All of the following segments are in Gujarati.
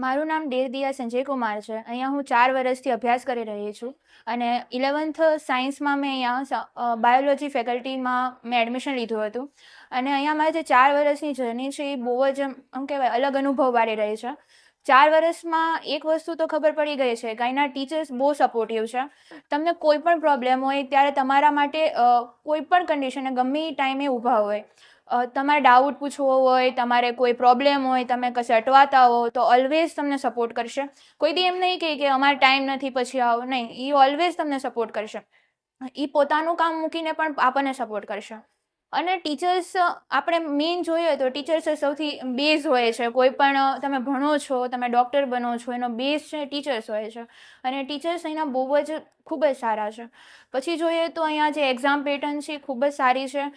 મારું નામ ડેરદિયા સંજય કુમાર છે. અહીંયા હું 4 વર્ષથી અભ્યાસ કરી રહી છું અને 11th સાયન્સમાં મેં અહીંયા બાયોલોજી ફેકલ્ટીમાં મેં એડમિશન લીધું હતું. અને અહીંયા મારી જે 4 વર્ષની જર્ની છે એ બહુ જ આમ કહેવાય અલગ અનુભવવાળી રહી છે. 4 વર્ષમાં એક વસ્તુ તો ખબર પડી ગઈ છે કે અહીંના ટીચર્સ બહુ સપોર્ટિવ છે. તમને કોઈ પણ પ્રોબ્લેમ હોય ત્યારે તમારા માટે કોઈ પણ કન્ડિશને ગમે એ ટાઈમે ઊભા હોય. તમારે ડાઉટ પૂછવો હોય, તમારે કોઈ પ્રોબ્લેમ હોય, તમે કશે અટવાતા હો તો ઓલવેઝ તમને સપોર્ટ કરશે. કોઈ દી એમ નહીં કહે કે અમારે ટાઈમ નથી પછી આવો, નહીં, એ ઓલવેઝ તમને સપોર્ટ કરશે. એ પોતાનું કામ મૂકીને પણ આપણને સપોર્ટ કરશે. અને ટીચર્સ આપણે મેઇન જોઈએ તો ટીચર્સ સૌથી બેઝ હોય છે. કોઈ પણ તમે ભણો છો, તમે ડૉક્ટર બનો છો, એનો બેઝ છે ટીચર્સ હોય છે. અને ટીચર્સ અહીંના બહુ જ ખૂબ જ સારા છે. પછી જોઈએ તો અહીંયા જે એક્ઝામ પેટર્ન છે એ ખૂબ જ સારી છે.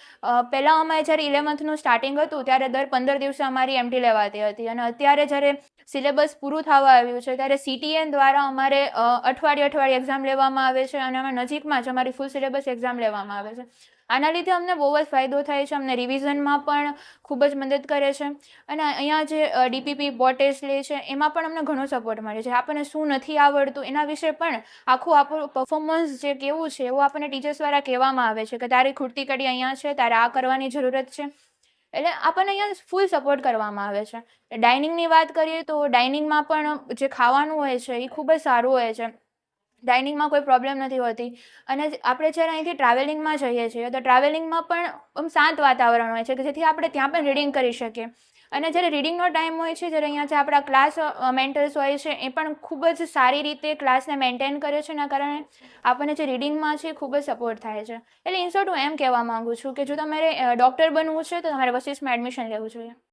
પહેલાં અમારે જ્યારે 11thનું સ્ટાર્ટિંગ હતું ત્યારે દર 15 દિવસે અમારી એમટી લેવાતી હતી. અને અત્યારે જ્યારે સિલેબસ પૂરું થવા આવ્યું છે ત્યારે CTN દ્વારા અમારે અઠવાડિયે એક્ઝામ લેવામાં આવે છે. અને અમે નજીકમાં જ અમારી ફૂલ સિલેબસ એક્ઝામ લેવામાં આવે છે. આના લીધે અમને બહુ જ ફાયદો થાય છે. અમને રિવિઝનમાં પણ ખૂબ જ મદદ કરે છે. અને અહીંયા જે DPP બોર્ડ ટેસ્ટ લે છે એમાં પણ અમને ઘણો સપોર્ટ મળે છે. આપણને શું નથી આવડતું એના વિશે પણ આખું આપણું પરફોર્મન્સ જે કેવું છે એવું આપણને ટીચર્સ દ્વારા કહેવામાં આવે છે કે તારી ખૂટતી કડી અહીંયા છે, તારે આ કરવાની જરૂરત છે. એટલે આપણને અહીંયા ફૂલ સપોર્ટ કરવામાં આવે છે. ડાઇનિંગની વાત કરીએ તો ડાઇનિંગમાં પણ જે ખાવાનું હોય છે એ ખૂબ જ સારું હોય છે. ડાઇનિંગમાં કોઈ પ્રોબ્લેમ નથી હોતી. અને આપણે જ્યારે અહીંથી ટ્રાવેલિંગમાં જઈએ છીએ તો ટ્રાવેલિંગમાં પણ આમ શાંત વાતાવરણ હોય છે કે જેથી આપણે ત્યાં પણ રીડિંગ કરી શકીએ. અને જ્યારે રીડિંગનો ટાઈમ હોય છે, જ્યારે અહીંયા જે આપણા ક્લાસ મેન્ટર્સ હોય છે એ પણ ખૂબ જ સારી રીતે ક્લાસને મેન્ટેન કરે છે. એના કારણે આપણને જે રીડિંગમાં છે એ ખૂબ જ સપોર્ટ થાય છે. એટલે ઇન શોર્ટ હું એમ કહેવા માગું છું કે જો તમારે ડૉક્ટર બનવું છે તો તમારે વશિષ્ઠમાં એડમિશન લેવું જોઈએ.